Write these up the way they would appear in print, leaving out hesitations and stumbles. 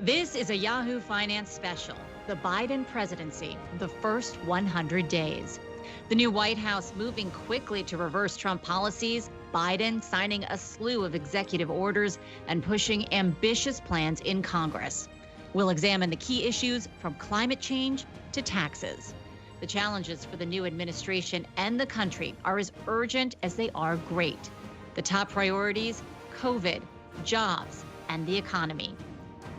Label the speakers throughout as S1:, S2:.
S1: This is a Yahoo Finance special, the Biden Presidency, the first 100 days. The new White House moving quickly to reverse Trump policies, Biden signing a slew of executive orders and pushing ambitious plans in Congress. We'll examine the key issues from climate change to taxes. The challenges for the new administration and the country are as urgent as they are great. The top priorities: COVID, jobs, and the economy.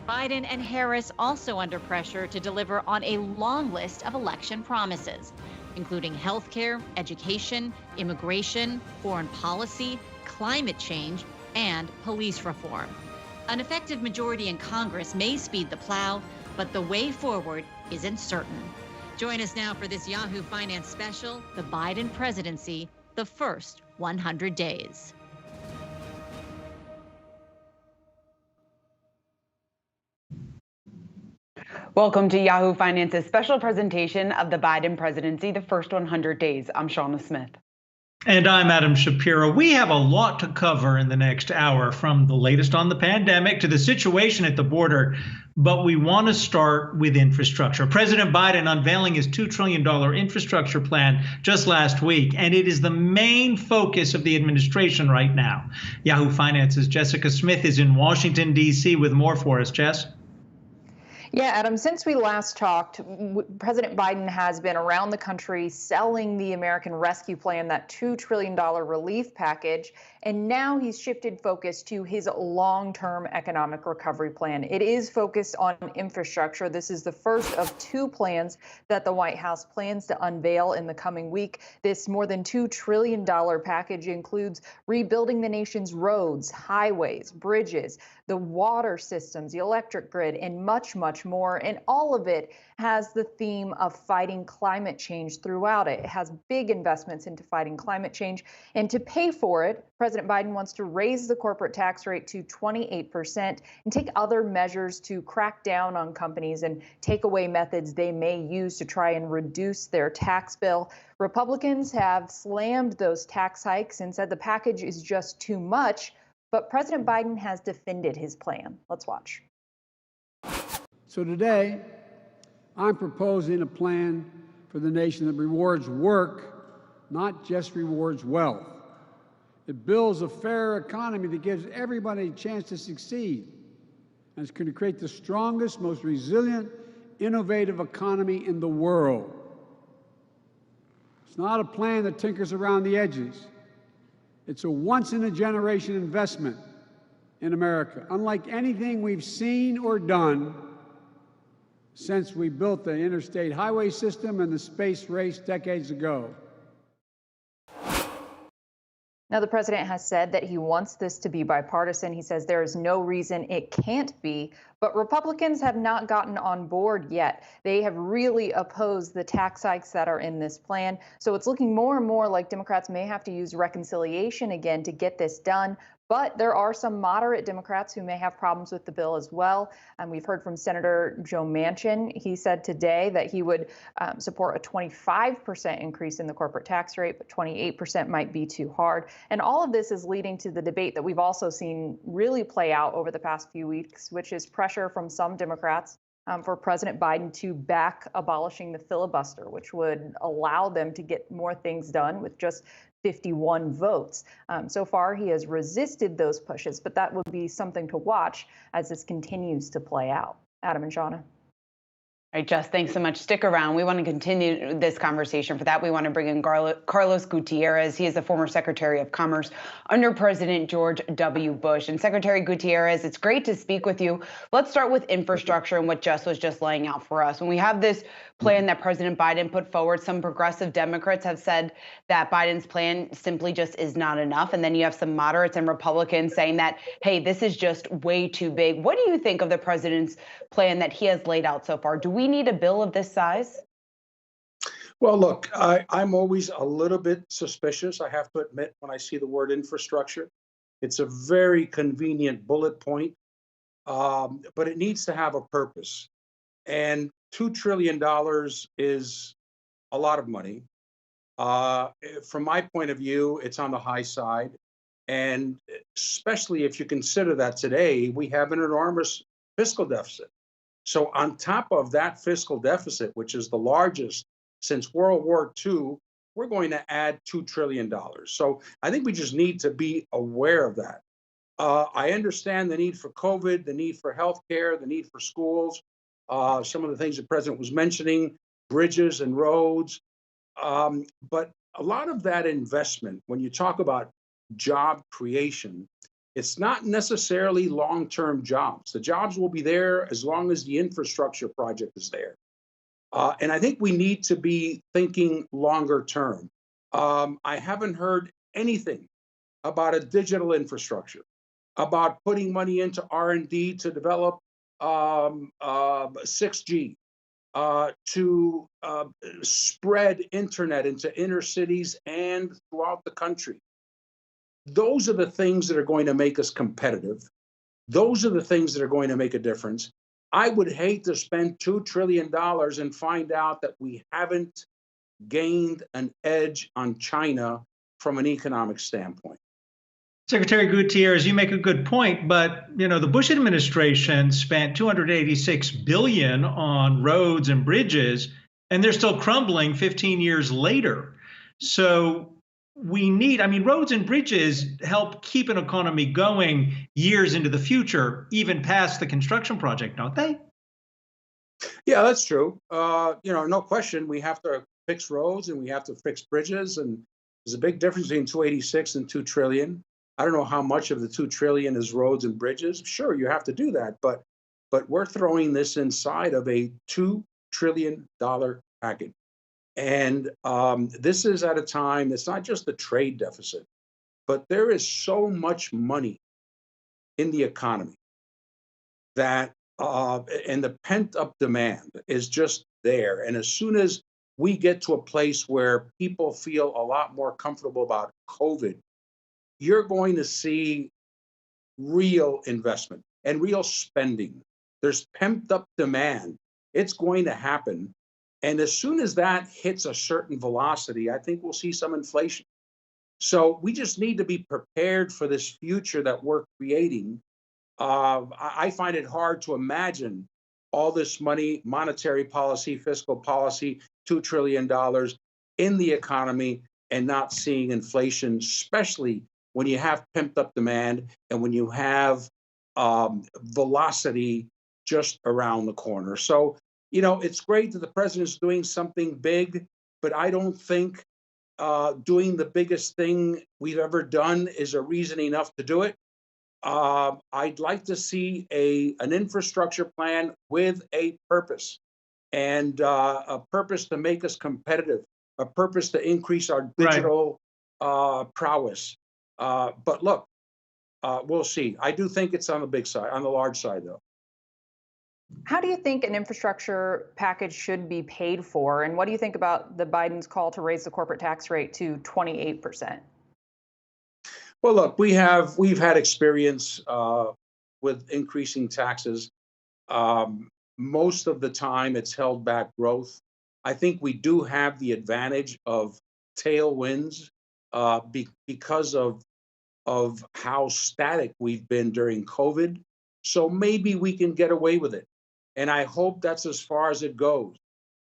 S1: Biden and Harris also under pressure to deliver on a long list of election promises, including health care, education, immigration, foreign policy, climate change, and police reform. An effective majority in Congress may speed the plow, but the way forward isn't certain. Join us now for this Yahoo Finance special, the Biden Presidency, the first 100 days.
S2: Welcome to Yahoo Finance's special presentation of the Biden Presidency, the first 100 days. I'm Shauna Smith.
S3: And I'm Adam Shapiro. We have a lot to cover in the next hour, from the latest on the pandemic to the situation at the border. But we want to start with infrastructure. President Biden unveiling his $2 trillion infrastructure plan just last week, and it is the main focus of the administration right now. Yahoo Finance's Jessica Smith is in Washington, D.C. with more for us. Jess?
S4: Yeah, Adam, since we last talked, President Biden has been around the country selling the American Rescue Plan, that $2 trillion relief package, and now he's shifted focus to his long-term economic recovery plan. It is focused on infrastructure. This is the first of two plans that the White House plans to unveil in the coming week. This more than $2 trillion package includes rebuilding the nation's roads, highways, bridges, the water systems, the electric grid, and much, much more. And all of it has the theme of fighting climate change throughout it. It has big investments into fighting climate change. And to pay for it, President Biden wants to raise the corporate tax rate to 28% and take other measures to crack down on companies and take away methods they may use to try and reduce their tax bill. Republicans have slammed those tax hikes and said the package is just too much. But President Biden has defended his plan. Let's watch.
S5: So today, I'm proposing a plan for the nation that rewards work, not just rewards wealth. It builds a fair economy that gives everybody a chance to succeed. And it's going to create the strongest, most resilient, innovative economy in the world. It's not a plan that tinkers around the edges. It's a once-in-a-generation investment in America, unlike anything we've seen or done since we built the interstate highway system and the space race decades ago.
S4: Now, the president has said that he wants this to be bipartisan. He says there is no reason it can't be, but Republicans have not gotten on board yet. They have really opposed the tax hikes that are in this plan. So it's looking more and more like Democrats may have to use reconciliation again to get this done. But there are some moderate Democrats who may have problems with the bill as well. And we've heard from Senator Joe Manchin. He said today that he would support a 25% increase in the corporate tax rate, but 28% might be too hard. And all of this is leading to the debate that we've also seen really play out over the past few weeks, which is pressure from some Democrats for President Biden to back abolishing the filibuster, which would allow them to get more things done with just 51 votes. So far, he has resisted those pushes, but that will be something to watch as this continues to play out. Adam and Shauna.
S2: All right, Jess, thanks so much. Stick around. We want to continue this conversation. For that, we want to bring in Carlos Gutierrez. He is the former Secretary of Commerce under President George W. Bush. And Secretary Gutierrez, it's great to speak with you. Let's start with infrastructure and what Jess was just laying out for us. When we have this plan that President Biden put forward, some progressive Democrats have said that Biden's plan simply just is not enough. And then you have some moderates and Republicans saying that, hey, this is just way too big. What do you think of the president's plan that he has laid out so far? Do we need a bill of this size?
S6: Well, look, I'm always a little bit suspicious, I have to admit, when I see the word infrastructure. It's a very convenient bullet point, but it needs to have a purpose. And $2 trillion is a lot of money. From my point of view, it's on the high side. And especially if you consider that today, we have an enormous fiscal deficit. So on top of that fiscal deficit, which is the largest since World War II, we're going to add $2 trillion. So I think we just need to be aware of that. I understand the need for COVID, the need for healthcare, the need for schools, some of the things the president was mentioning, bridges and roads. But a lot of that investment, when you talk about job creation, it's not necessarily long-term jobs. The jobs will be there as long as the infrastructure project is there. And I think we need to be thinking longer term. I haven't heard anything about a digital infrastructure, about putting money into R&D to develop 6G, to spread internet into inner cities and throughout the country. Those are the things that are going to make us competitive. Those are the things that are going to make a difference. I would hate to spend $2 trillion and find out that we haven't gained an edge on China from an economic standpoint.
S3: Secretary Gutierrez, you make a good point, but the Bush administration spent $286 billion on roads and bridges, and they're still crumbling 15 years later. So we need, roads and bridges help keep an economy going years into the future, even past the construction project, don't they?
S6: Yeah, that's true. No question, we have to fix roads and we have to fix bridges, and there's a big difference between 286 and 2 trillion. I don't know how much of the 2 trillion is roads and bridges. Sure, you have to do that, but we're throwing this inside of a $2 trillion package. And this is at a time, it's not just the trade deficit, but there is so much money in the economy that, and the pent up demand is just there. And as soon as we get to a place where people feel a lot more comfortable about COVID, you're going to see real investment and real spending. There's pent up demand. It's going to happen. And as soon as that hits a certain velocity, I think we'll see some inflation. So we just need to be prepared for this future that we're creating. I find it hard to imagine all this money, monetary policy, fiscal policy, $2 trillion in the economy and not seeing inflation, especially when you have pent up demand and when you have velocity just around the corner. So, it's great that the president's doing something big, but I don't think doing the biggest thing we've ever done is a reason enough to do it. I'd like to see an infrastructure plan with a purpose, and a purpose to make us competitive, a purpose to increase our digital prowess. But look, we'll see. I do think it's on the big side, on the large side, though.
S4: How do you think an infrastructure package should be paid for? And what do you think about the Biden's call to raise the corporate tax rate to 28%?
S6: Well, look, we've had experience with increasing taxes. Most of the time, it's held back growth. I think we do have the advantage of tailwinds because of how static we've been during COVID. So maybe we can get away with it. And I hope that's as far as it goes.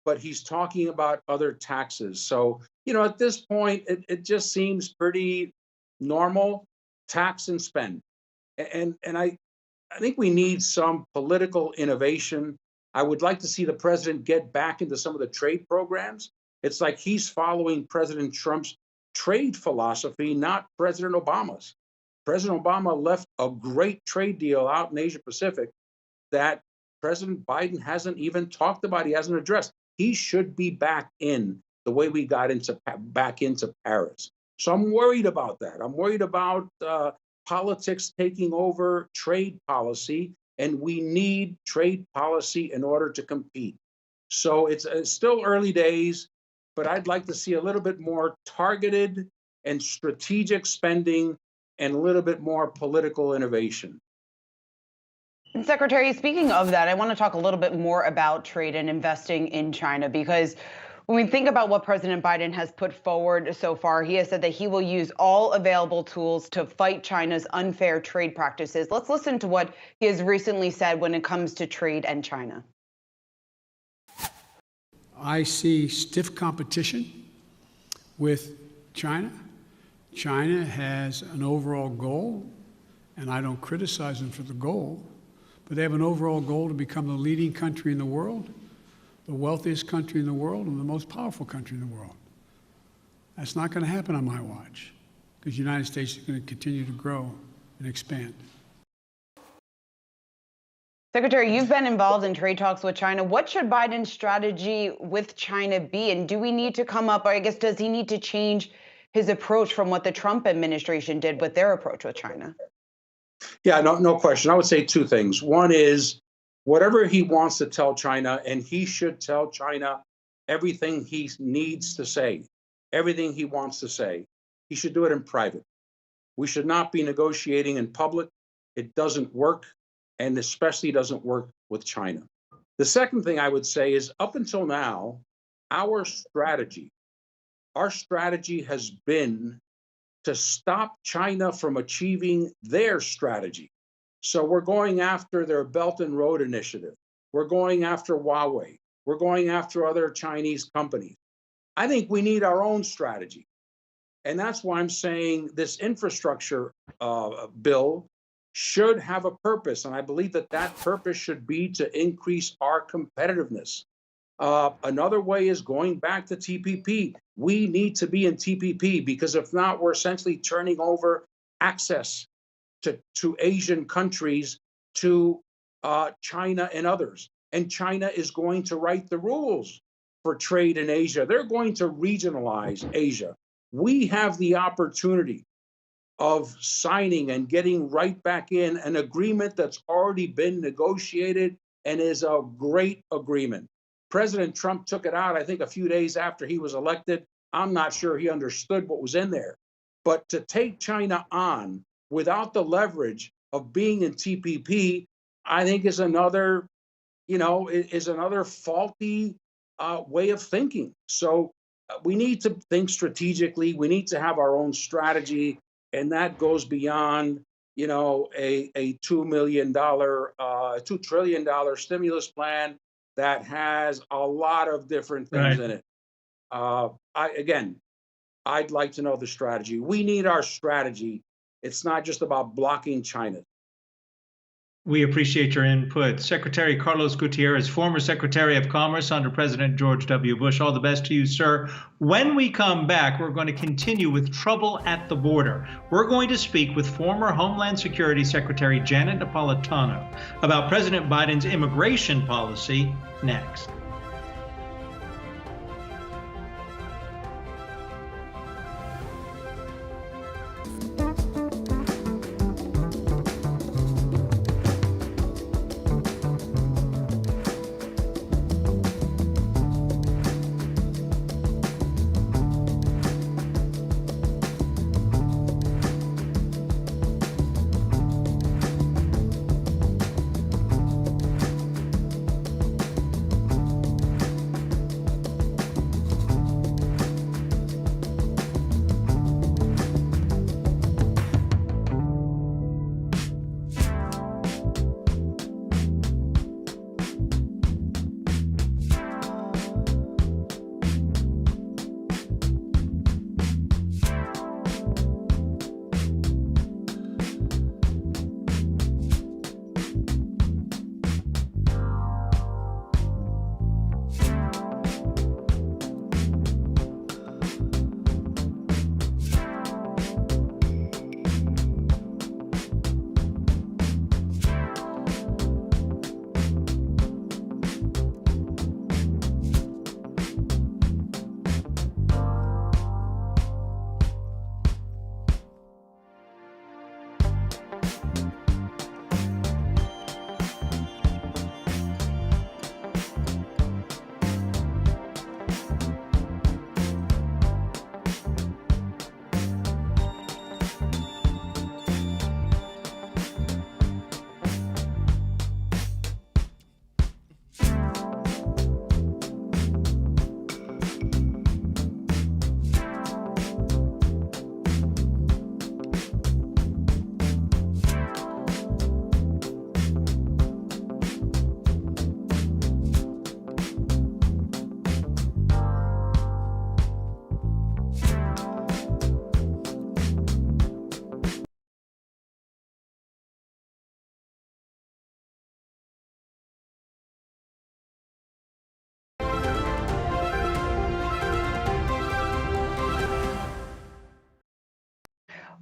S6: But he's talking about other taxes. So, at this point, it just seems pretty normal, tax and spend. And I think we need some political innovation. I would like to see the president get back into some of the trade programs. It's like he's following President Trump's trade philosophy, not President Obama's. President Obama left a great trade deal out in Asia Pacific that President Biden hasn't even talked about, he hasn't addressed. He should be back in the way we got back into Paris. So I'm worried about that. I'm worried about politics taking over trade policy, and we need trade policy in order to compete. So it's still early days, but I'd like to see a little bit more targeted and strategic spending and a little bit more political innovation.
S2: And Secretary, speaking of that, I want to talk a little bit more about trade and investing in China, because When we think about what President Biden has put forward so far, he has said that he will use all available tools to fight China's unfair trade practices. Let's listen to what he has recently said when it comes to trade and China.
S5: I see stiff competition with China. China has an overall goal, and I don't criticize them for the goal, but they have an overall goal to become the leading country in the world, the wealthiest country in the world, and the most powerful country in the world. That's not going to happen on my watch, because the United States is going to continue to grow and expand.
S2: Secretary, you've been involved in trade talks with China. What should Biden's strategy with China be? And do we need to come up, or I guess, does he need to change his approach from what the Trump administration did with their approach with China?
S6: Yeah, no question. I would say two things. One is whatever he wants to tell China, and he should tell China everything he needs to say, everything he wants to say. He should do it in private. We should not be negotiating in public. It doesn't work, and especially doesn't work with China. The second thing I would say is up until now, our strategy has been to stop China from achieving their strategy. So we're going after their Belt and Road Initiative. We're going after Huawei. We're going after other Chinese companies. I think we need our own strategy. And that's why I'm saying this infrastructure bill should have a purpose. And I believe that that purpose should be to increase our competitiveness. Another way is going back to TPP. We need to be in TPP, because if not, we're essentially turning over access to Asian countries to China and others. And China is going to write the rules for trade in Asia. They're going to regionalize Asia. We have the opportunity of signing and getting right back in an agreement that's already been negotiated and is a great agreement. President Trump took it out, I think, a few days after he was elected. I'm not sure he understood what was in there. But to take China on without the leverage of being in TPP, I think is another, faulty way of thinking. So we need to think strategically. We need to have our own strategy, and that goes beyond, a $2 trillion stimulus plan that has a lot of different things in it. I'd like to know the strategy. We need our strategy. It's not just about blocking China.
S3: We appreciate your input. Secretary Carlos Gutierrez, former Secretary of Commerce under President George W. Bush. All the best to you, sir. When we come back, we're going to continue with trouble at the border. We're going to speak with former Homeland Security Secretary Janet Napolitano about President Biden's immigration policy next.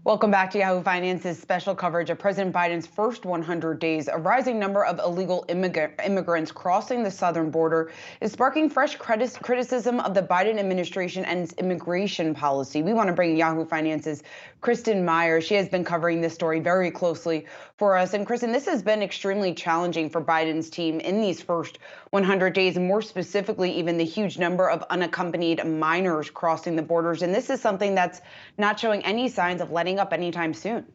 S2: Welcome back to Yahoo Finance's special coverage of President Biden's first 100 days. A rising number of illegal immigrants crossing the southern border is sparking fresh criticism of the Biden administration and its immigration policy. We want to bring Yahoo Finance's Kristen Meyer. She has been covering this story very closely for us. And Kristen, this has been extremely challenging for Biden's team in these first 100 days, and more specifically, even the huge number of unaccompanied minors crossing the borders. And this is something that's not showing any signs of letting up anytime soon.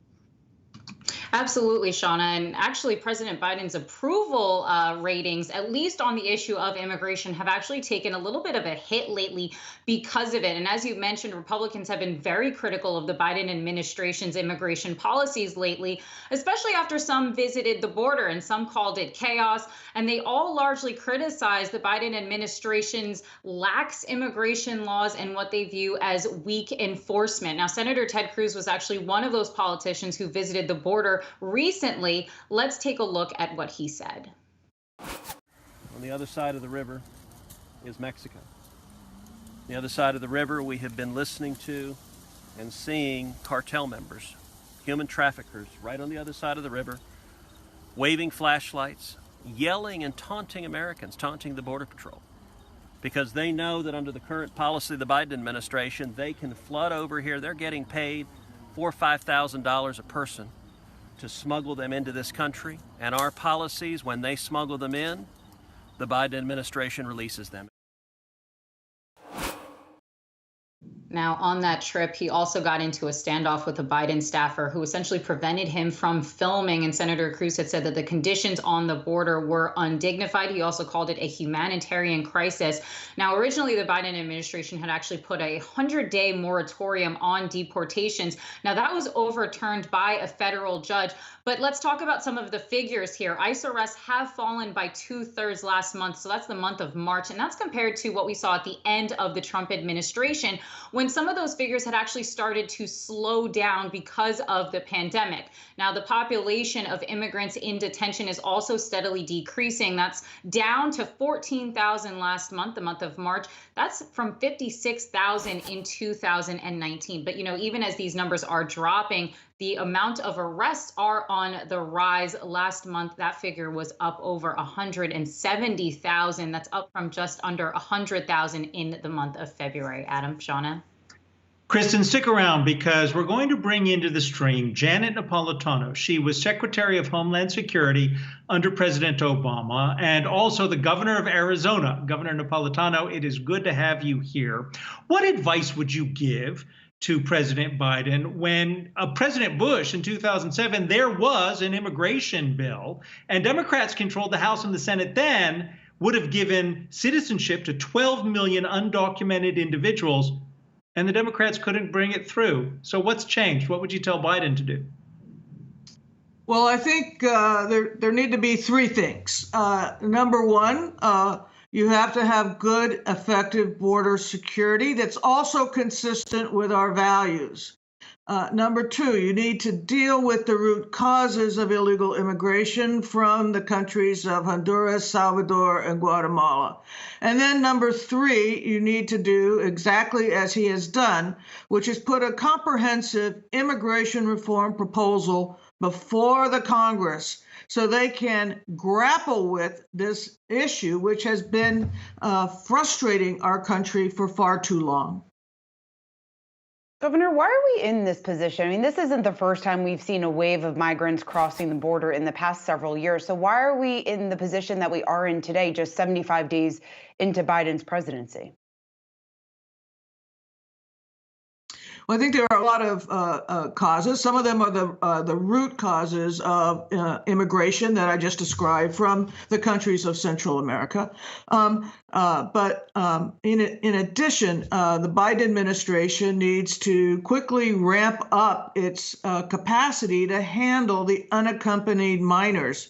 S7: Absolutely, Shauna. And actually, President Biden's approval ratings, at least on the issue of immigration, have actually taken a little bit of a hit lately because of it. And as you mentioned, Republicans have been very critical of the Biden administration's immigration policies lately, especially after some visited the border and some called it chaos. And they all largely criticized the Biden administration's lax immigration laws and what they view as weak enforcement. Now, Senator Ted Cruz was actually one of those politicians who visited the border recently. Let's take a look at what he said.
S8: On the other side of the river is Mexico. On the other side of the river, we have been listening to and seeing cartel members, human traffickers, right on the other side of the river, waving flashlights, yelling and taunting Americans, taunting the Border Patrol, because they know that under the current policy of the Biden administration, they can flood over here. They're getting paid $4,000 or $5,000 a person to smuggle them into this country. And our policies, when they smuggle them in, the Biden administration releases them.
S7: Now, on that trip, he also got into a standoff with a Biden staffer who essentially prevented him from filming. And Senator Cruz had said that the conditions on the border were undignified. He also called it a humanitarian crisis. Now, originally, the Biden administration had actually put a 100-day moratorium on deportations. Now, that was overturned by a federal judge. But let's talk about some of the figures here. ICE arrests have fallen by 2/3 last month. So that's the month of March. And that's compared to what we saw at the end of the Trump administration, when some of those figures had actually started to slow down because of the pandemic. Now, the population of immigrants in detention is also steadily decreasing. That's down to 14,000 last month, the month of March. That's from 56,000 in 2019. But, even as these numbers are dropping, the amount of arrests are on the rise. Last month, that figure was up over 170,000. That's up from just under 100,000 in the month of February. Adam, Shauna?
S3: Kristen, stick around because we're going to bring into the stream Janet Napolitano. She was Secretary of Homeland Security under President Obama and also the governor of Arizona. Governor Napolitano, it is good to have you here. What advice would you give to President Biden when President Bush in 2007, there was an immigration bill and Democrats controlled the House and the Senate then, would have given citizenship to 12 million undocumented individuals, and the Democrats couldn't bring it through. So what's changed? What would you tell Biden to do?
S9: Well, I think there need to be three things. Number one, you have to have good, effective border security that's also consistent with our values. Number two, you need to deal with the root causes of illegal immigration from the countries of Honduras, Salvador, and Guatemala. And then number three, you need to do exactly as he has done, which is put a comprehensive immigration reform proposal before the Congress so they can grapple with this issue, which has been frustrating our country for far too long.
S2: Governor, why are we in this position? I mean, this isn't the first time we've seen a wave of migrants crossing the border in the past several years. So why are we in the position that we are in today, just 75 days into Biden's presidency?
S9: Well, I think there are a lot of causes. Some of them are the root causes of immigration that I just described from the countries of Central America. But in addition, the Biden administration needs to quickly ramp up its capacity to handle the unaccompanied minors.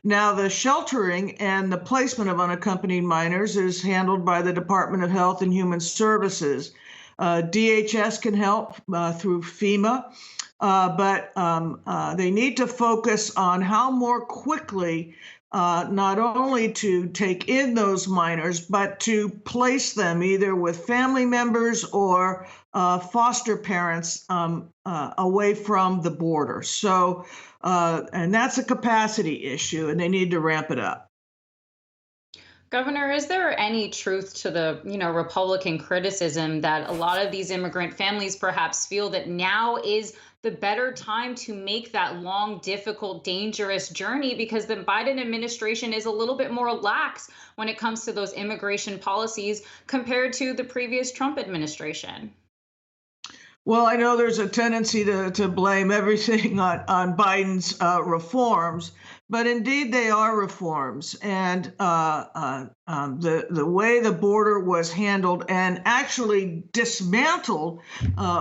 S9: Now, the sheltering and the placement of unaccompanied minors is handled by the Department of Health and Human Services. DHS can help through FEMA, but they need to focus on how more quickly not only to take in those minors, but to place them either with family members or foster parents away from the border. So, and that's a capacity issue, and they need to ramp it up.
S7: Governor, is there any truth to the, Republican criticism that a lot of these immigrant families perhaps feel that now is the better time to make that long, difficult, dangerous journey because the Biden administration is a little bit more lax when it comes to those immigration policies compared to the previous Trump administration?
S9: Well, I know there's a tendency to blame everything on Biden's reforms, but indeed they are reforms. And the way the border was handled and actually dismantled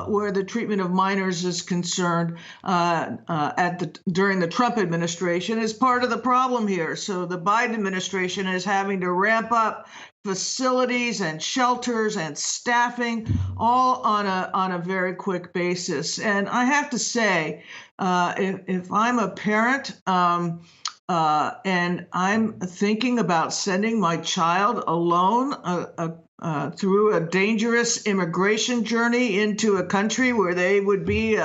S9: where the treatment of minors is concerned during the Trump administration is part of the problem here. So the Biden administration is having to ramp up facilities and shelters and staffing all on a very quick basis. And I have to say, if I'm a parent and I'm thinking about sending my child alone through a dangerous immigration journey into a country where they would be,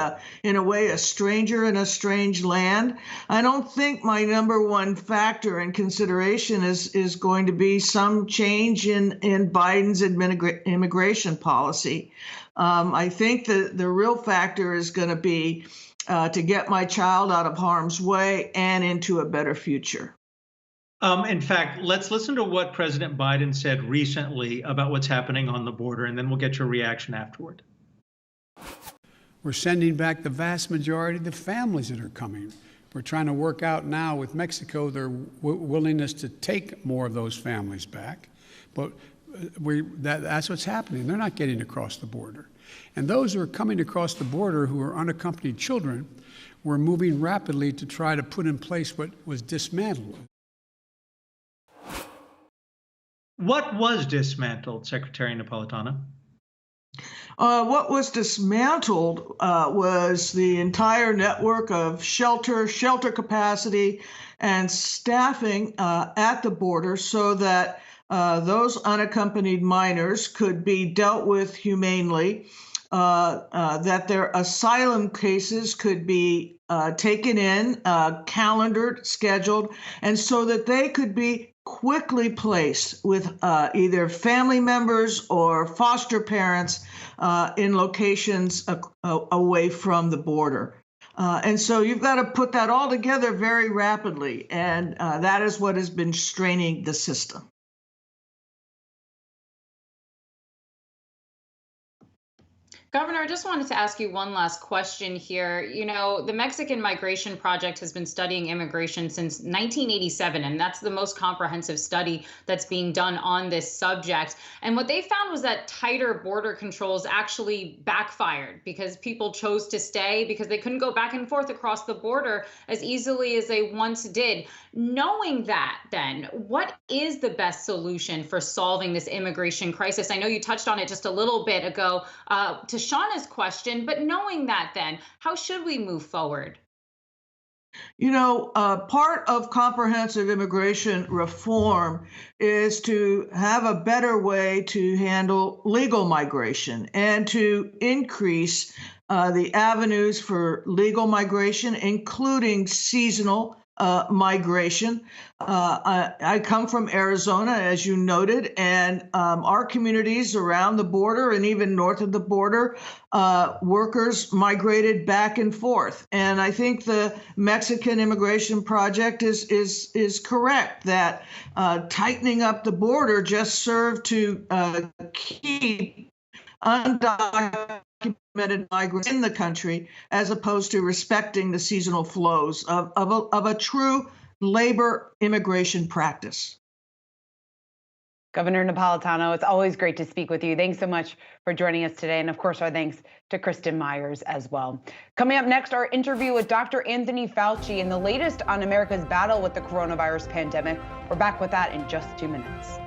S9: in a way, a stranger in a strange land, I don't think my number one factor in consideration is going to be some change in Biden's immigration policy. I think the real factor is going to be to get my child out of harm's way and into a better future.
S3: In fact, let's listen to what President Biden said recently about what's happening on the border, and then we'll get your reaction afterward.
S5: We're sending back the vast majority of the families that are coming. We're trying to work out now with Mexico their willingness to take more of those families back. But that's what's happening. They're not getting across the border. And those who are coming across the border who are unaccompanied children, we're moving rapidly to try to put in place what was dismantled.
S3: What was dismantled, Secretary Napolitano?
S9: What was dismantled was the entire network of shelter capacity, and staffing at the border so that those unaccompanied minors could be dealt with humanely, that their asylum cases could be taken in, calendared, scheduled, and so that they could be quickly placed with either family members or foster parents in locations away from the border. And so you've got to put that all together very rapidly, and that is what has been straining the system.
S7: Governor, I just wanted to ask you one last question here. You know, the Mexican Migration Project has been studying immigration since 1987, and that's the most comprehensive study that's being done on this subject. And what they found was that tighter border controls actually backfired because people chose to stay because they couldn't go back and forth across the border as easily as they once did. Knowing that, then, what is the best solution for solving this immigration crisis? I know you touched on it just a little bit ago to Shauna's question, but knowing that, then, how should we move forward?
S9: You know, part of comprehensive immigration reform is to have a better way to handle legal migration and to increase the avenues for legal migration, including seasonal migration. I come from Arizona, as you noted, and our communities around the border and even north of the border, workers migrated back and forth. And I think the Mexican Immigration Project is correct that tightening up the border just served to keep undocumented migrants in the country, as opposed to respecting the seasonal flows of a true labor immigration practice.
S2: Governor Napolitano, it's always great to speak with you. Thanks so much for joining us today. And of course, our thanks to Kristen Myers as well. Coming up next, our interview with Dr. Anthony Fauci and the latest on America's battle with the coronavirus pandemic. We're back with that in just 2 minutes.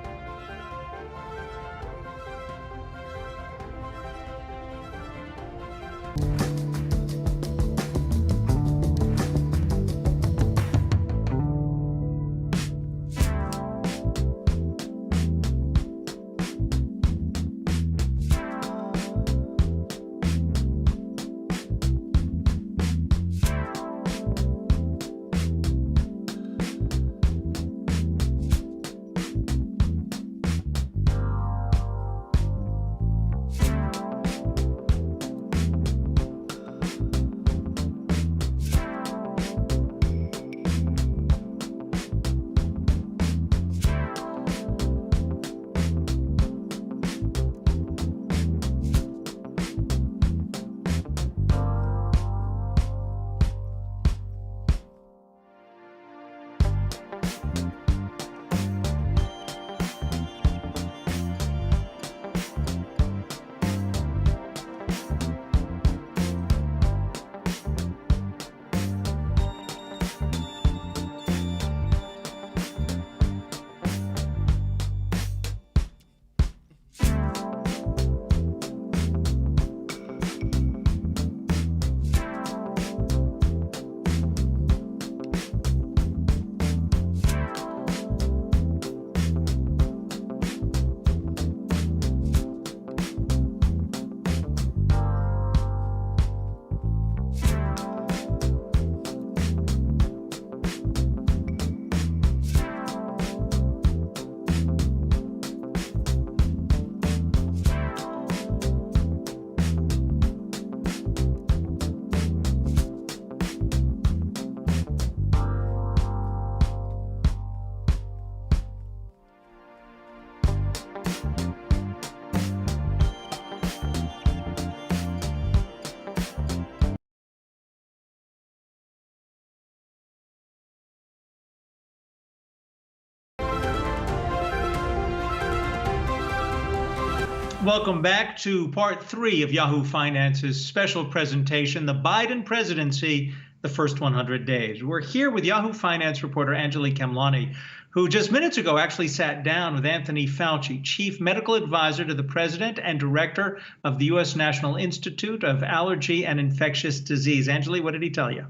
S3: Welcome back to part 3 of Yahoo Finance's special presentation, The Biden Presidency, the First 100 Days. We're here with Yahoo Finance reporter Anjali Khemlani, who just minutes ago actually sat down with Anthony Fauci, chief medical advisor to the president and director of the U.S. National Institute of Allergy and Infectious Disease. Anjali, what did he tell you?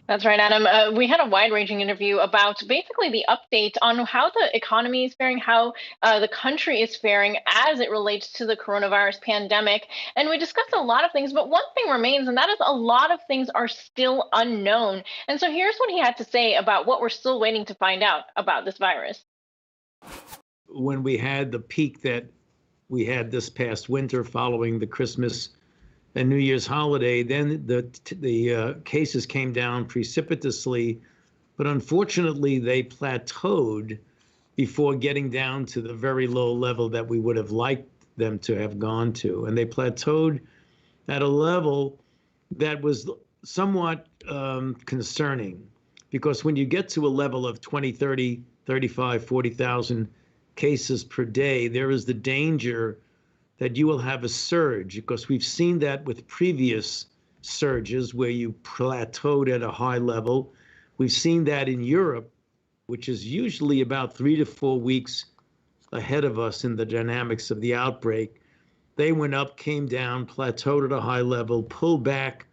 S10: That's right, Adam. We had a wide-ranging interview about basically the update on how the economy is faring, how the country is faring as it relates to the coronavirus pandemic. And we discussed a lot of things, but one thing remains, and that is a lot of things are still unknown. And so here's what he had to say about what we're still waiting to find out about this virus.
S11: When we had the peak that we had this past winter following the Christmas and New Year's holiday, then the cases came down precipitously, but unfortunately they plateaued before getting down to the very low level that we would have liked them to have gone to. And they plateaued at a level that was somewhat concerning, because when you get to a level of 20, 30, 35, 40,000 cases per day, there is the danger that you will have a surge, because we've seen that with previous surges where you plateaued at a high level. We've seen that in Europe, which is usually about 3 to 4 weeks ahead of us in the dynamics of the outbreak. They went up, came down, plateaued at a high level, pulled back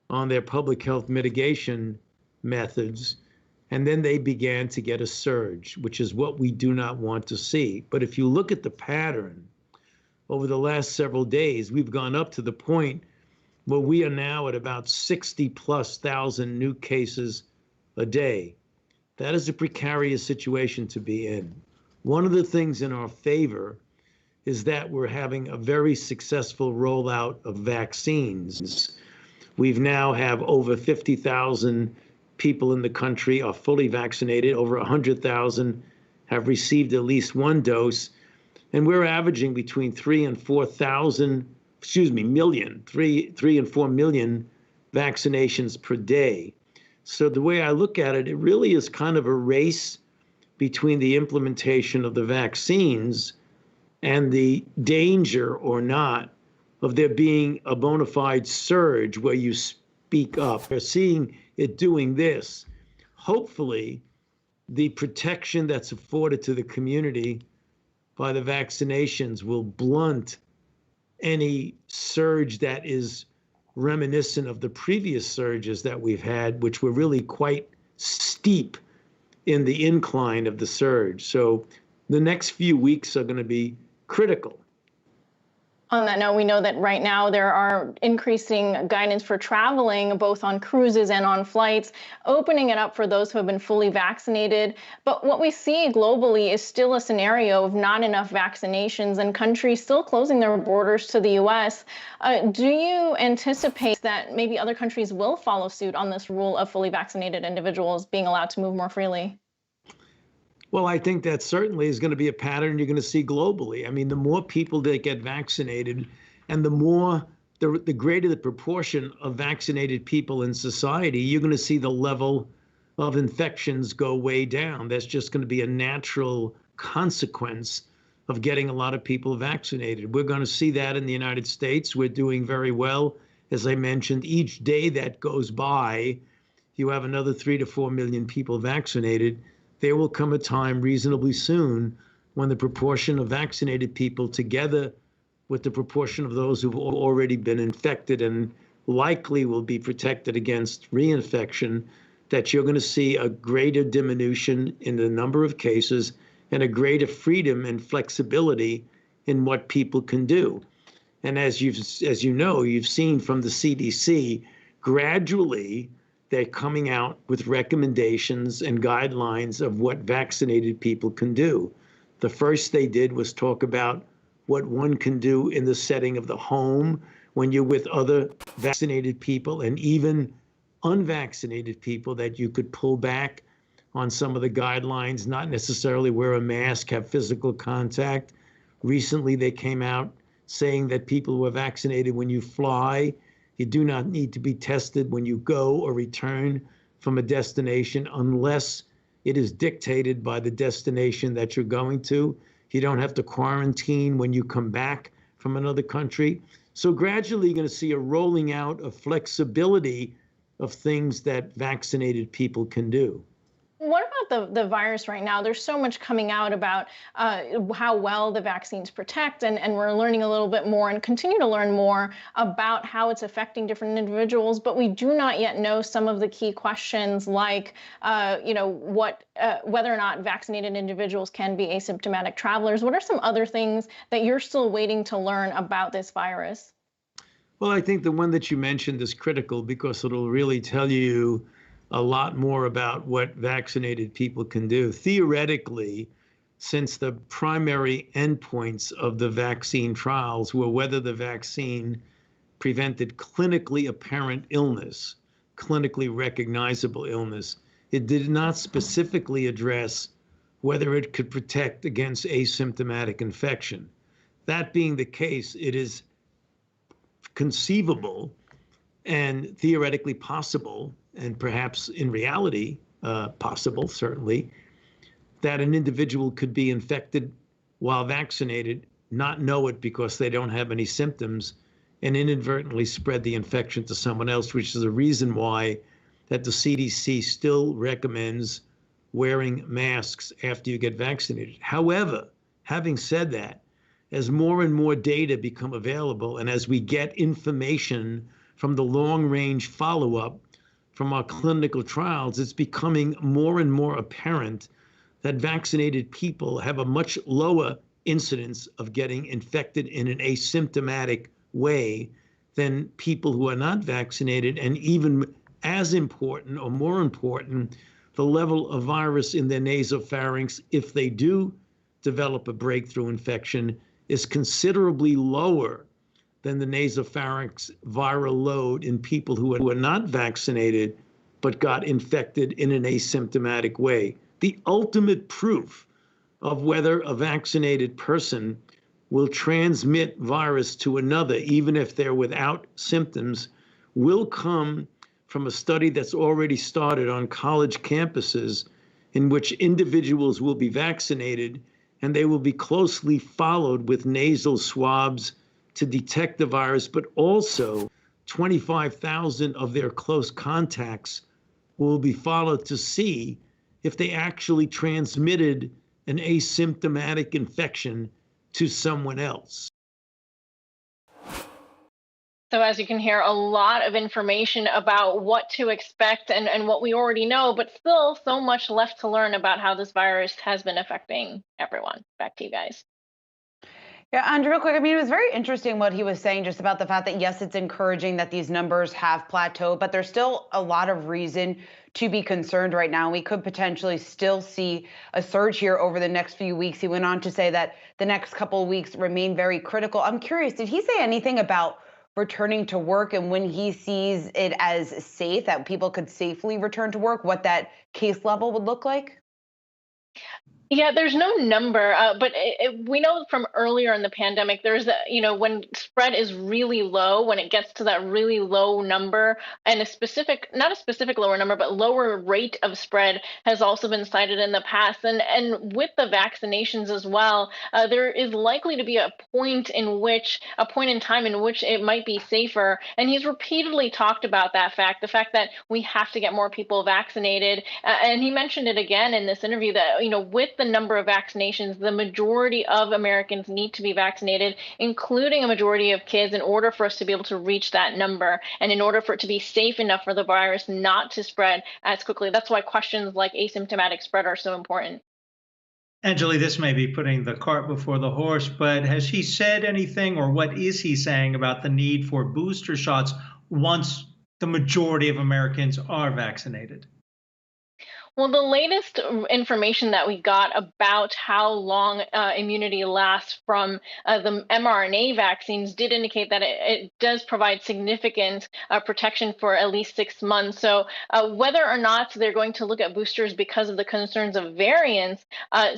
S11: on their public health mitigation methods, and then they began to get a surge, which is what we do not want to see. But if you look at the pattern, over the last several days, we've gone up to the point where we are now at about 60,000+ new cases a day. That is a precarious situation to be in. One of the things in our favor is that we're having a very successful rollout of vaccines. We've now have over 50,000 people in the country are fully vaccinated. Over 100,000 have received at least one dose. And we're averaging between 3 and 4 million vaccinations per day. So the way I look at it, it really is kind of a race between the implementation of the vaccines and the danger or not of there being a bona fide surge where you speak up. We're seeing it doing this. Hopefully, the protection that's afforded to the community by the vaccinations will blunt any surge that is reminiscent of the previous surges that we've had, which were really quite steep in the incline of the surge. So the next few weeks are going to be critical.
S10: On that note, we know that right now there are increasing guidance for traveling, both on cruises and on flights, opening it up for those who have been fully vaccinated. But what we see globally is still a scenario of not enough vaccinations and countries still closing their borders to the U.S. Do you anticipate that maybe other countries will follow suit on this rule of fully vaccinated individuals being allowed to move more freely?
S11: Well, I think that certainly is going to be a pattern you're going to see globally. I mean, the more people that get vaccinated and the greater the proportion of vaccinated people in society, you're going to see the level of infections go way down. That's just going to be a natural consequence of getting a lot of people vaccinated. We're going to see that in the United States. We're doing very well. As I mentioned, each day that goes by, you have another 3 to 4 million people vaccinated. There will come a time reasonably soon when the proportion of vaccinated people together with the proportion of those who've already been infected and likely will be protected against reinfection, that you're going to see a greater diminution in the number of cases and a greater freedom and flexibility in what people can do. And as you've seen from the CDC, gradually they're coming out with recommendations and guidelines of what vaccinated people can do. The first they did was talk about what one can do in the setting of the home when you're with other vaccinated people and even unvaccinated people, that you could pull back on some of the guidelines, not necessarily wear a mask, have physical contact. Recently, they came out saying that people who are vaccinated, when you fly, you do not need to be tested when you go or return from a destination unless it is dictated by the destination that you're going to. You don't have to quarantine when you come back from another country. So gradually you're going to see a rolling out of flexibility of things that vaccinated people can do.
S10: What about the virus right now? There's so much coming out about how well the vaccines protect, and we're learning a little bit more and continue to learn more about how it's affecting different individuals. But we do not yet know some of the key questions, like whether or not vaccinated individuals can be asymptomatic travelers. What are some other things that you're still waiting to learn about this virus?
S11: Well, I think the one that you mentioned is critical because it'll really tell you a lot more about what vaccinated people can do. Theoretically, since the primary endpoints of the vaccine trials were whether the vaccine prevented clinically apparent illness, clinically recognizable illness, it did not specifically address whether it could protect against asymptomatic infection. That being the case, it is conceivable and theoretically possible, and perhaps in reality possible, certainly, that an individual could be infected while vaccinated, not know it because they don't have any symptoms, and inadvertently spread the infection to someone else, which is the reason why that the CDC still recommends wearing masks after you get vaccinated. However, having said that, as more and more data become available, and as we get information from the long-range follow-up from our clinical trials, it's becoming more and more apparent that vaccinated people have a much lower incidence of getting infected in an asymptomatic way than people who are not vaccinated. And even as important or more important, the level of virus in their nasopharynx, if they do develop a breakthrough infection, is considerably lower than the nasopharynx viral load in people who are not vaccinated but got infected in an asymptomatic way. The ultimate proof of whether a vaccinated person will transmit virus to another, even if they're without symptoms, will come from a study that's already started on college campuses in which individuals will be vaccinated and they will be closely followed with nasal swabs to detect the virus, but also 25,000 of their close contacts will be followed to see if they actually transmitted an asymptomatic infection to someone else.
S10: So as you can hear, a lot of information about what to expect and what we already know, but still so much left to learn about how this virus has been affecting everyone. Back to you guys.
S2: Yeah, Andrew, real quick, I mean, it was very interesting what he was saying just about the fact that, yes, it's encouraging that these numbers have plateaued, but there's still a lot of reason to be concerned right now. We could potentially still see a surge here over the next few weeks. He went on to say that the next couple of weeks remain very critical. I'm curious, did he say anything about returning to work and when he sees it as safe, that people could safely return to work, what that case level would look like?
S10: Yeah, there's no number, but we know from earlier in the pandemic, there's when spread is really low, when it gets to that really low number, and not a specific lower number, but lower rate of spread has also been cited in the past. And with the vaccinations as well, there is likely to be a point in time in which it might be safer. And he's repeatedly talked about the fact that we have to get more people vaccinated. And he mentioned it again in this interview that, with the number of vaccinations, the majority of Americans need to be vaccinated, including a majority of kids, in order for us to be able to reach that number and in order for it to be safe enough for the virus not to spread as quickly. That's why questions like asymptomatic spread are so important.
S3: Angeli, this may be putting the cart before the horse, but has he said anything, or what is he saying about the need for booster shots once the majority of Americans are vaccinated?
S10: Well, the latest information that we got about how long immunity lasts from the mRNA vaccines did indicate that it does provide significant protection for at least 6 months. So whether or not they're going to look at boosters because of the concerns of variants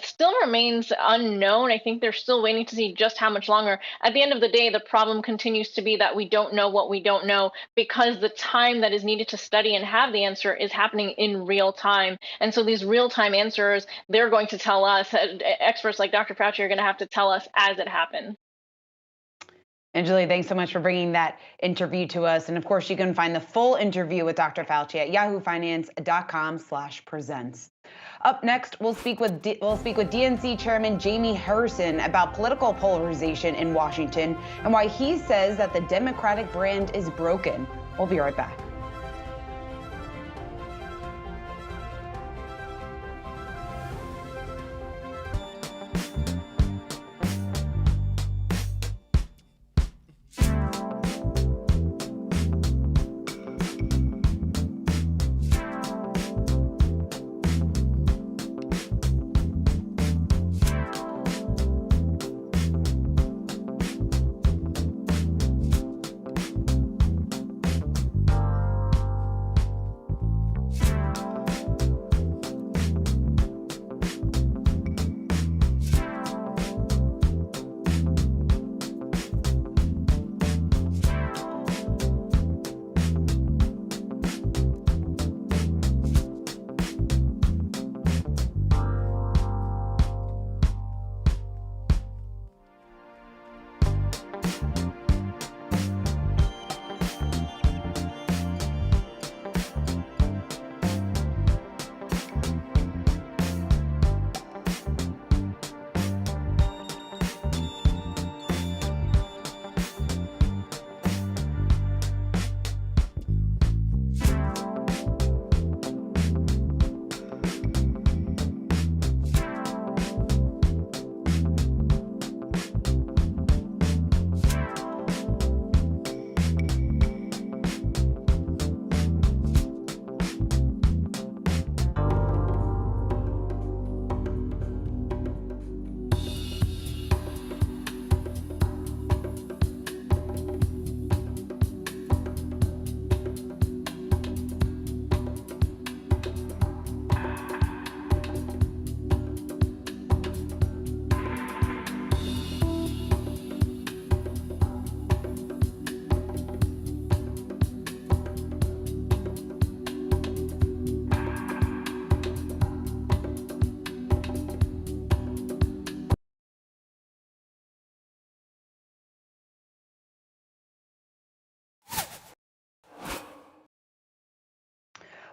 S10: still remains unknown. I think they're still waiting to see just how much longer. At the end of the day, the problem continues to be that we don't know what we don't know, because the time that is needed to study and have the answer is happening in real time. And so these real-time answers, they're going to tell us, experts like Dr. Fauci are going to have to tell us as it happens.
S2: Anjali, thanks so much for bringing that interview to us. And of course, you can find the full interview with Dr. Fauci at yahoofinance.com/presents. Up next, we'll speak with DNC Chairman Jaime Harrison about political polarization in Washington and why he says that the Democratic brand is broken. We'll be right back.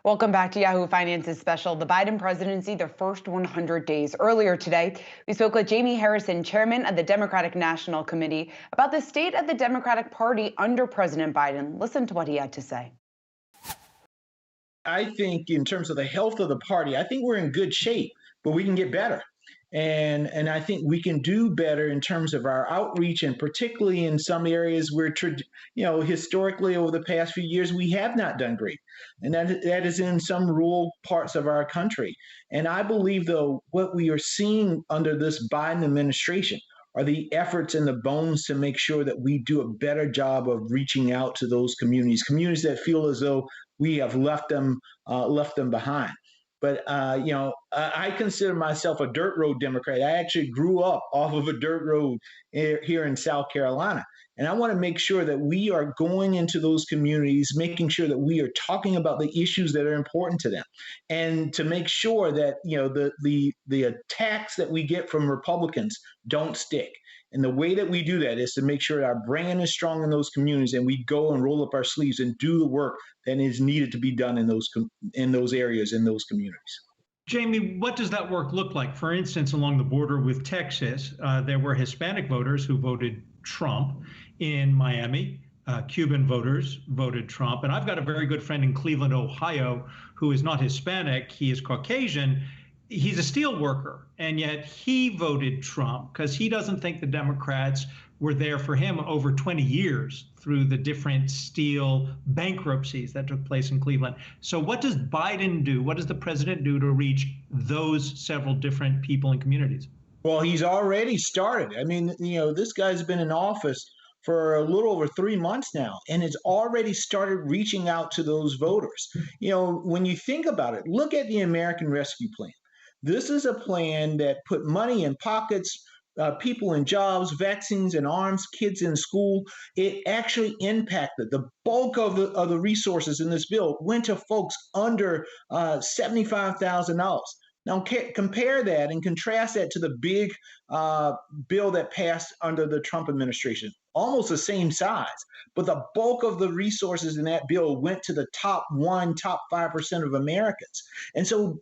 S2: Welcome back to Yahoo Finance's special, The Biden Presidency, the First 100 Days. Earlier today, we spoke with Jaime Harrison, chairman of the Democratic National Committee, about the state of the Democratic Party under President Biden. Listen to what he had to say.
S12: I think in terms of the health of the party, I think we're in good shape, but we can get better. And I think we can do better in terms of our outreach, and particularly in some areas where, historically over the past few years, we have not done great. And that is in some rural parts of our country. And I believe, though, what we are seeing under this Biden administration are the efforts and the bones to make sure that we do a better job of reaching out to those communities that feel as though we have left them behind. But, I consider myself a dirt road Democrat. I actually grew up off of a dirt road here in South Carolina. And I want to make sure that we are going into those communities, making sure that we are talking about the issues that are important to them, and to make sure that, the attacks that we get from Republicans don't stick. And the way that we do that is to make sure our brand is strong in those communities, and we go and roll up our sleeves and do the work that is needed to be done in those areas, in those communities.
S3: Jaime, what does that work look like? For instance, along the border with Texas, there were Hispanic voters who voted Trump. In Miami, Cuban voters voted Trump. And I've got a very good friend in Cleveland, Ohio, who is not Hispanic. He is Caucasian. He's a steel worker, and yet he voted Trump because he doesn't think the Democrats were there for him over 20 years through the different steel bankruptcies that took place in Cleveland. So what does Biden do? What does the president do to reach those several different people and communities?
S12: Well, he's already started. I mean, this guy's been in office for a little over 3 months now, and it's already started reaching out to those voters. When you think about it, look at the American Rescue Plan. This is a plan that put money in pockets people in jobs, vaccines and arms, kids in school. It actually impacted the bulk of the resources in this bill went to folks under $75,000. Now, compare that and contrast that to the big bill that passed under the Trump administration, almost the same size. But the bulk of the resources in that bill went to the top 5% of Americans. And so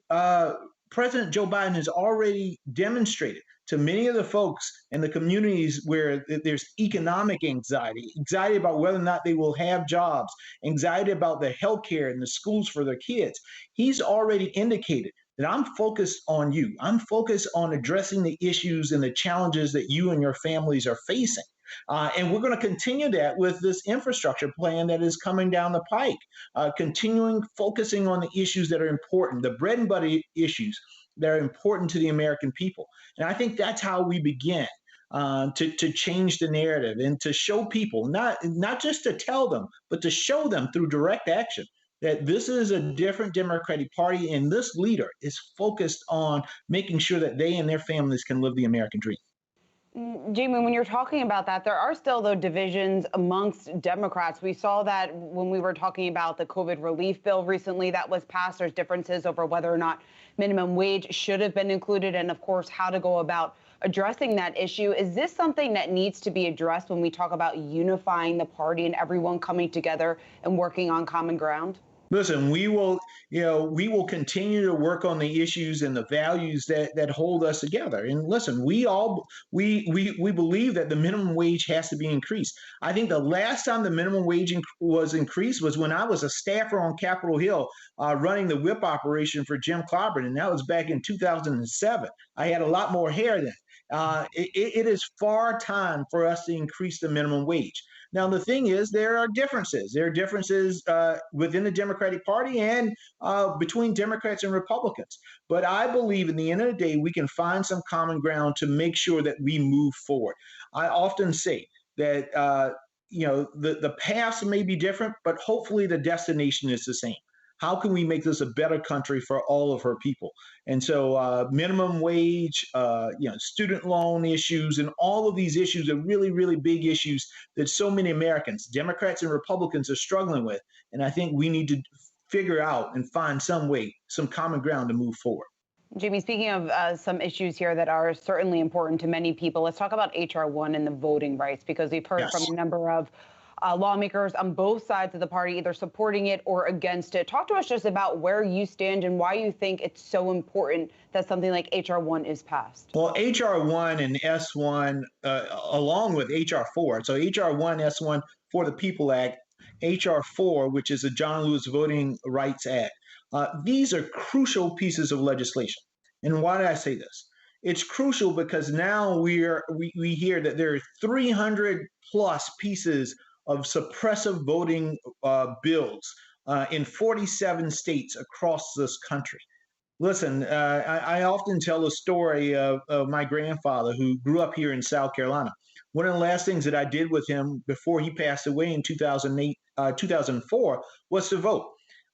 S12: President Joe Biden has already demonstrated to many of the folks in the communities where there's economic anxiety about whether or not they will have jobs, anxiety about the health care and the schools for their kids. He's already indicated that I'm focused on you. I'm focused on addressing the issues and the challenges that you and your families are facing. And we're going to continue that with this infrastructure plan that is coming down the pike, continuing focusing on the issues that are important, the bread and butter issues that are important to the American people. And I think that's how we begin to change the narrative and to show people, not just to tell them, but to show them through direct action that this is a different Democratic Party and this leader is focused on making sure that they and their families can live the American dream.
S2: Jaime, when you're talking about that, there are still, though, divisions amongst Democrats. We saw that when we were talking about the COVID relief bill recently that was passed. There's differences over whether or not minimum wage should have been included and, of course, how to go about addressing that issue. Is this something that needs to be addressed when we talk about unifying the party and everyone coming together and working on common ground?
S12: Listen, we will continue to work on the issues and the values that hold us together. And listen, we believe that the minimum wage has to be increased. I think the last time the minimum wage was increased was when I was a staffer on Capitol Hill running the whip operation for Jim Clyburn, and that was back in 2007. I had a lot more hair then. It is far time for us to increase the minimum wage. Now, the thing is, there are differences. There are differences within the Democratic Party and between Democrats and Republicans. But I believe in the end of the day, we can find some common ground to make sure that we move forward. I often say that, the paths may be different, but hopefully the destination is the same. How can we make this a better country for all of her people? And so minimum wage, student loan issues, and all of these issues are really, really big issues that so many Americans, Democrats and Republicans, are struggling with. And I think we need to figure out and find some way, some common ground to move forward.
S2: Jaime, speaking of some issues here that are certainly important to many people, let's talk about H.R. 1 and the voting rights, because we've heard from a number of lawmakers on both sides of the party, either supporting it or against it. Talk to us just about where you stand and why you think it's so important that something like H.R. 1 is passed.
S12: Well, H.R. 1 and S1, along with H.R. 4, so H.R. 1, S1 for the People Act, H.R. 4, which is the John Lewis Voting Rights Act, these are crucial pieces of legislation. And why did I say this? It's crucial because now we hear that there are 300 plus pieces of suppressive voting bills in 47 states across this country. Listen, I often tell a story of my grandfather who grew up here in South Carolina. One of the last things that I did with him before he passed away in 2004 was to vote.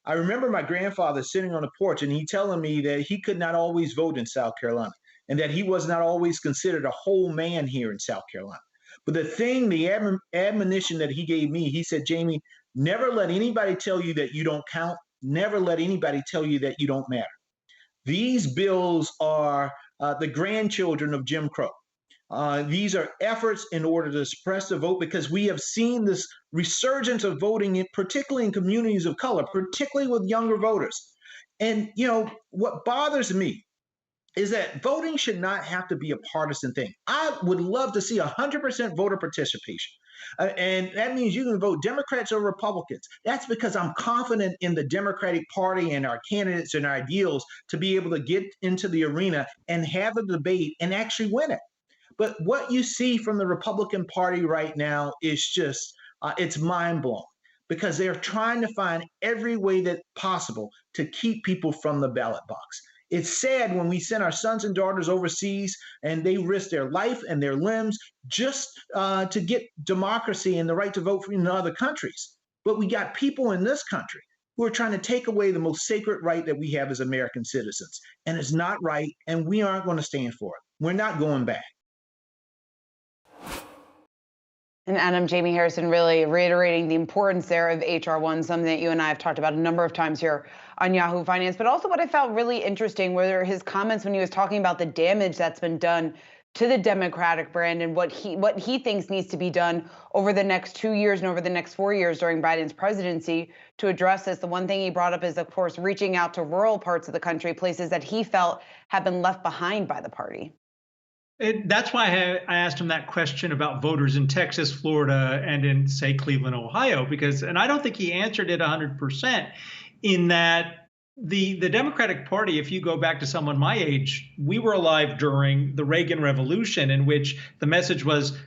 S12: I remember my grandfather sitting on the porch and he telling me that he could not always vote in South Carolina and that he was not always considered a whole man here in South Carolina. But the admonition that he gave me, he said, Jaime, never let anybody tell you that you don't count. Never let anybody tell you that you don't matter. These bills are the grandchildren of Jim Crow. These are efforts in order to suppress the vote because we have seen this resurgence of voting, particularly in communities of color, particularly with younger voters. And, what bothers me is that voting should not have to be a partisan thing. I would love to see 100% voter participation. And that means you can vote Democrats or Republicans. That's because I'm confident in the Democratic Party and our candidates and our ideals to be able to get into the arena and have a debate and actually win it. But what you see from the Republican Party right now is just, it's mind-blowing because they're trying to find every way that possible to keep people from the ballot box. It's sad when we send our sons and daughters overseas and they risk their life and their limbs just to get democracy and the right to vote in other countries. But we got people in this country who are trying to take away the most sacred right that we have as American citizens. And it's not right, and we aren't going to stand for it. We're not going back.
S2: And Adam, Jaime Harrison really reiterating the importance there of HR1, something that you and I have talked about a number of times here on Yahoo Finance. But also what I felt really interesting were his comments when he was talking about the damage that's been done to the Democratic brand and what he thinks needs to be done over the next 2 years and over the next 4 years during Biden's presidency to address this. The one thing he brought up is, of course, reaching out to rural parts of the country, places that he felt have been left behind by the party.
S3: That's why I asked him that question about voters in Texas, Florida, and in, say, Cleveland, Ohio, and I don't think he answered it 100% in that the Democratic Party, if you go back to someone my age, we were alive during the Reagan Revolution, in which the message was,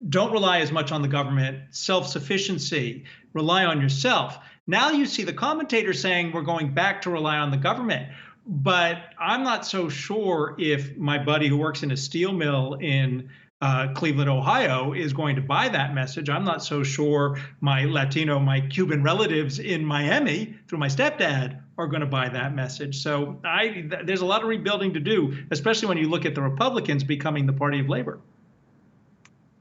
S3: don't rely as much on the government, self-sufficiency, rely on yourself. Now you see the commentators saying we're going back to rely on the government. But I'm not so sure if my buddy who works in a steel mill in Cleveland, Ohio, is going to buy that message. I'm not so sure my Cuban relatives in Miami, through my stepdad, are going to buy that message. So there's a lot of rebuilding to do, especially when you look at the Republicans becoming the party of labor.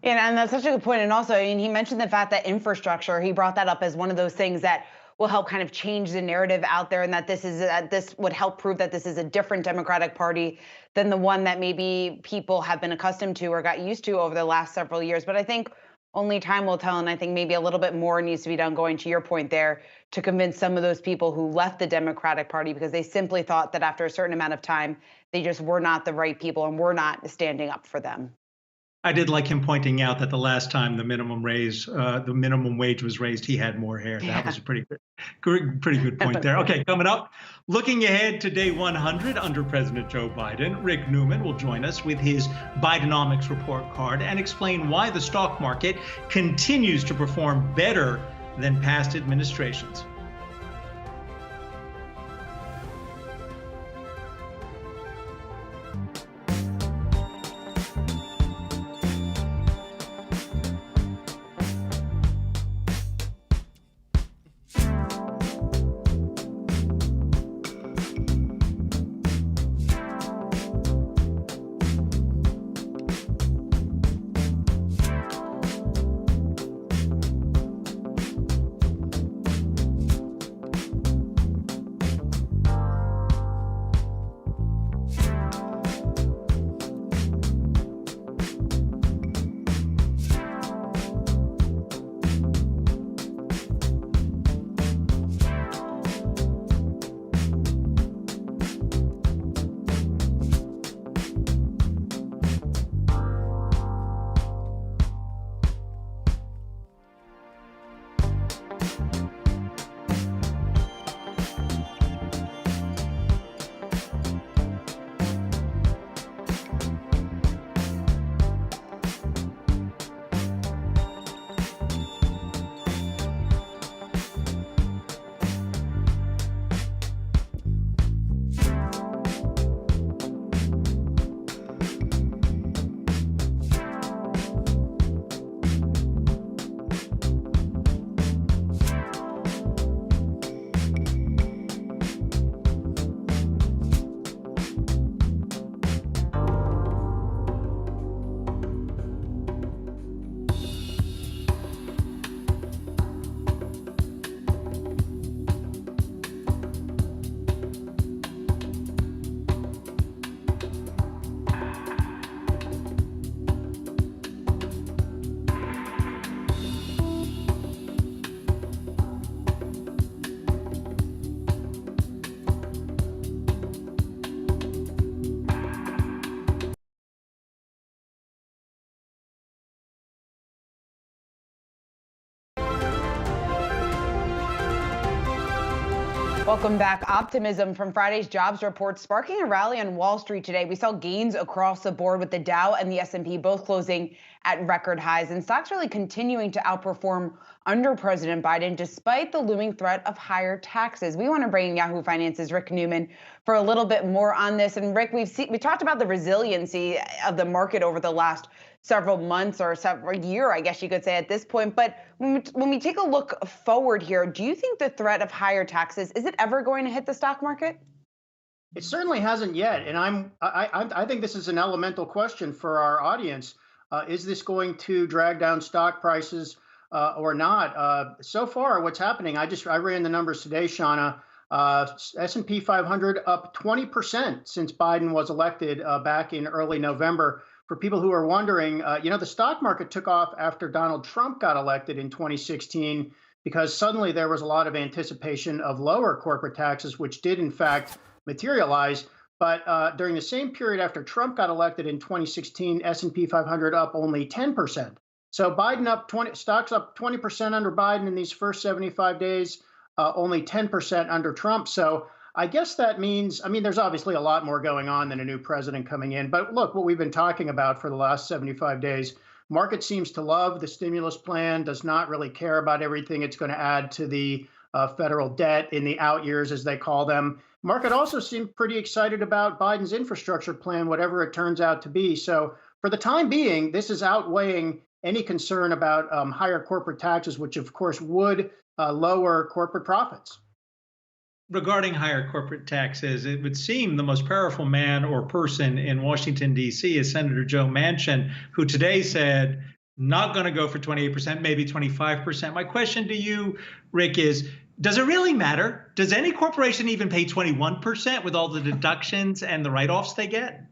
S2: And that's such a good point. And also, I mean, he mentioned the fact that infrastructure, he brought that up as one of those things that will help kind of change the narrative out there, and that this would help prove that this is a different Democratic Party than the one that maybe people have been accustomed to or got used to over the last several years. But I think only time will tell, and I think maybe a little bit more needs to be done, going to your point there, to convince some of those people who left the Democratic Party because they simply thought that after a certain amount of time, they just were not the right people and were not standing up for them.
S3: I did like him pointing out that the last time the minimum wage was raised, he had more hair. That was a pretty good point there. Okay, coming up, looking ahead to day 100 under President Joe Biden, Rick Newman will join us with his Bidenomics report card and explain why the stock market continues to perform better than past administrations.
S2: Welcome back. Optimism from Friday's jobs report sparking a rally on Wall Street today. We saw gains across the board with the Dow and the S&P both closing at record highs, and stocks really continuing to outperform under President Biden despite the looming threat of higher taxes. We want to bring in Yahoo Finance's Rick Newman for a little bit more on this. And Rick, we talked about the resiliency of the market over the last several months or several year, I guess you could say at this point. But when we take a look forward here, do you think the threat of higher taxes, is it ever going to hit the stock market?
S13: It certainly hasn't yet. And I think this is an elemental question for our audience. Is this going to drag down stock prices or not? So far, what's happening? I ran the numbers today, Shauna. S&P 500 up 20% since Biden was elected back in early November. For people who are wondering, the stock market took off after Donald Trump got elected in 2016 because suddenly there was a lot of anticipation of lower corporate taxes, which did in fact materialize. But during the same period after Trump got elected in 2016, S&P 500 up only 10%. So Biden up 20, stocks up 20% under Biden in these first 75 days. Only 10% under Trump. So I guess that means, there's obviously a lot more going on than a new president coming in. But look, what we've been talking about for the last 75 days, market seems to love the stimulus plan, does not really care about everything it's going to add to the federal debt in the out years, as they call them. Market also seemed pretty excited about Biden's infrastructure plan, whatever it turns out to be. So for the time being, this is outweighing any concern about higher corporate taxes, which of course would lower corporate profits.
S3: Regarding higher corporate taxes, it would seem the most powerful man or person in Washington, D.C. is Senator Joe Manchin, who today said not going to go for 28%, maybe 25%. My question to you, Rick, is, does it really matter? Does any corporation even pay 21% with all the deductions and the write-offs they get?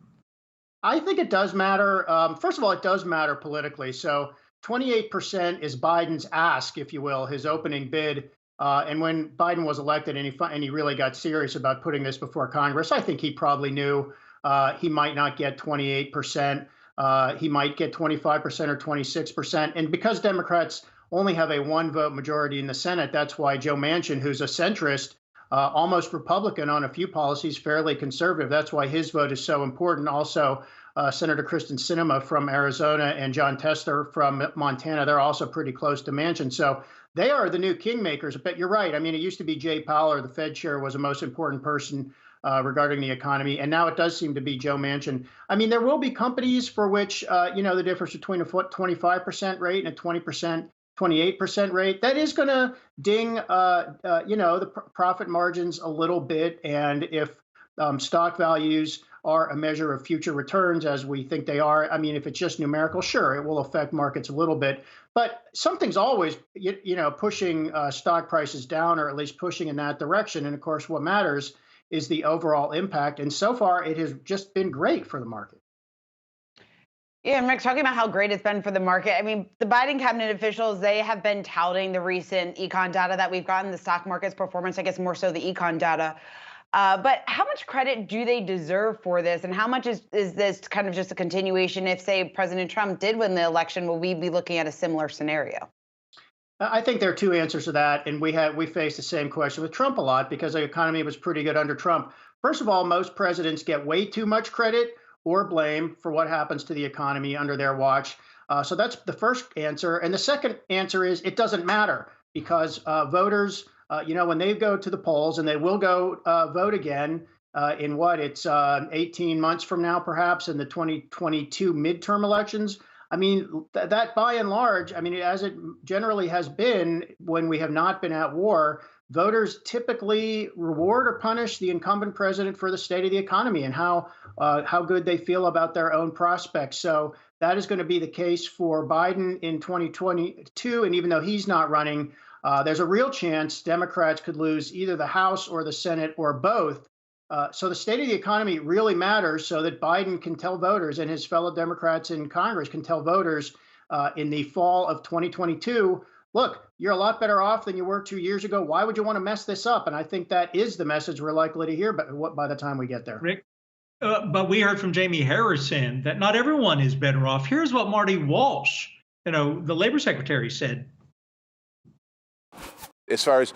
S13: I think it does matter. First of all, it does matter politically. So 28% is Biden's ask, if you will, his opening bid. And when Biden was elected and he really got serious about putting this before Congress, I think he probably knew he might not get 28%. He might get 25% or 26%. And because Democrats only have a one-vote majority in the Senate, that's why Joe Manchin, who's a centrist, almost Republican on a few policies, fairly conservative, that's why his vote is so important. Also, Senator Kristen Sinema from Arizona and John Tester from Montana, they're also pretty close to Manchin. So they are the new kingmakers. But you're right. It used to be Jay Powell, the Fed chair, was the most important person regarding the economy. And now it does seem to be Joe Manchin. There will be companies for which, the difference between a 25% rate and a 28% rate, that is going to ding, the profit margins a little bit. And if stock values are a measure of future returns, as we think they are, if it's just numerical, sure, it will affect markets a little bit. But something's always, pushing stock prices down, or at least pushing in that direction. And of course, what matters is the overall impact. And so far, it has just been great for the market.
S2: Yeah, and Rick, talking about how great it's been for the market. The Biden cabinet officials, they have been touting the recent econ data that we've gotten, the stock market's performance, I guess more so the econ data. But how much credit do they deserve for this? And how much is this kind of just a continuation? If, say, President Trump did win the election, will we be looking at a similar scenario?
S13: I think there are two answers to that. And we faced the same question with Trump a lot because the economy was pretty good under Trump. First of all, most presidents get way too much credit or blame for what happens to the economy under their watch. So that's the first answer. And the second answer is it doesn't matter because voters, when they go to the polls, and they will go vote again in 18 months from now, perhaps in the 2022 midterm elections. That by and large, as it generally has been when we have not been at war, voters typically reward or punish the incumbent president for the state of the economy and how good they feel about their own prospects. So that is going to be the case for Biden in 2022. And even though he's not running, there's a real chance Democrats could lose either the House or the Senate or both. So the state of the economy really matters so that Biden can tell voters and his fellow Democrats in Congress can tell voters in the fall of 2022, look, you're a lot better off than you were 2 years ago. Why would you want to mess this up? And I think that is the message we're likely to hear by the time we get there.
S3: Rick, but we heard from Jaime Harrison that not everyone is better off. Here's what Marty Walsh, the labor secretary, said.
S14: As far as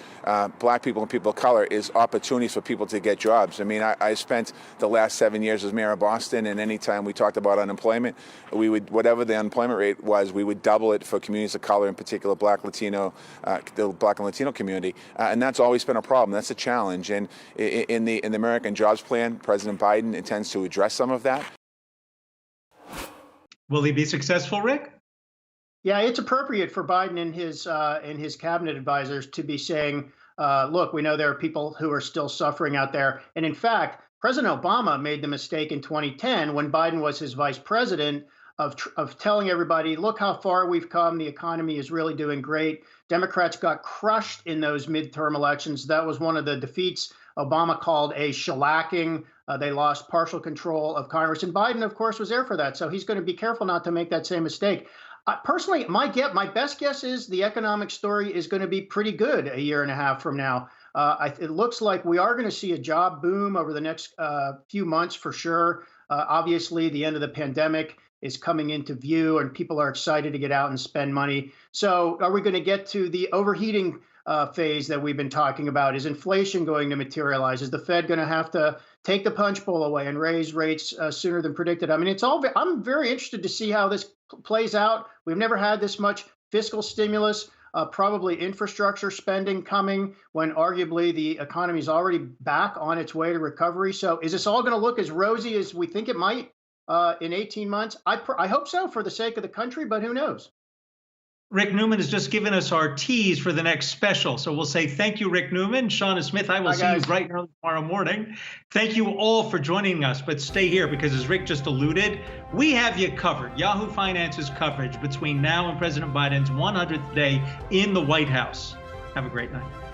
S14: black people and people of color, is opportunities for people to get jobs. I spent the last 7 years as mayor of Boston, and anytime we talked about unemployment, we would, whatever the unemployment rate was, we would double it for communities of color, in particular Black, Latino, the Black and Latino community, and that's always been a problem. That's a challenge, and in the American Jobs Plan, President Biden intends to address some of that.
S3: Will he be successful, Rick?
S13: Yeah, it's appropriate for Biden and his cabinet advisors to be saying, look, we know there are people who are still suffering out there. And in fact, President Obama made the mistake in 2010 when Biden was his vice president of telling everybody, look how far we've come. The economy is really doing great. Democrats got crushed in those midterm elections. That was one of the defeats Obama called a shellacking. They lost partial control of Congress. And Biden, of course, was there for that. So he's going to be careful not to make that same mistake. Personally, my best guess is the economic story is going to be pretty good a year and a half from now. It looks like we are going to see a job boom over the next few months for sure. Obviously, the end of the pandemic is coming into view and people are excited to get out and spend money. So are we going to get to the overheating phase that we've been talking about? Is inflation going to materialize? Is the Fed going to have to take the punch bowl away and raise rates sooner than predicted? I mean, I'm very interested to see how this plays out. We've never had this much fiscal stimulus, probably infrastructure spending coming when arguably the economy is already back on its way to recovery. So is this all going to look as rosy as we think it might in 18 months? I hope so for the sake of the country, but who knows?
S3: Rick Newman has just given us our tease for the next special. So we'll say thank you, Rick Newman. Shauna Smith, I will see you bright and early tomorrow morning. Thank you all for joining us, but stay here because as Rick just alluded, we have you covered. Yahoo Finance's coverage between now and President Biden's 100th day in the White House. Have a great night.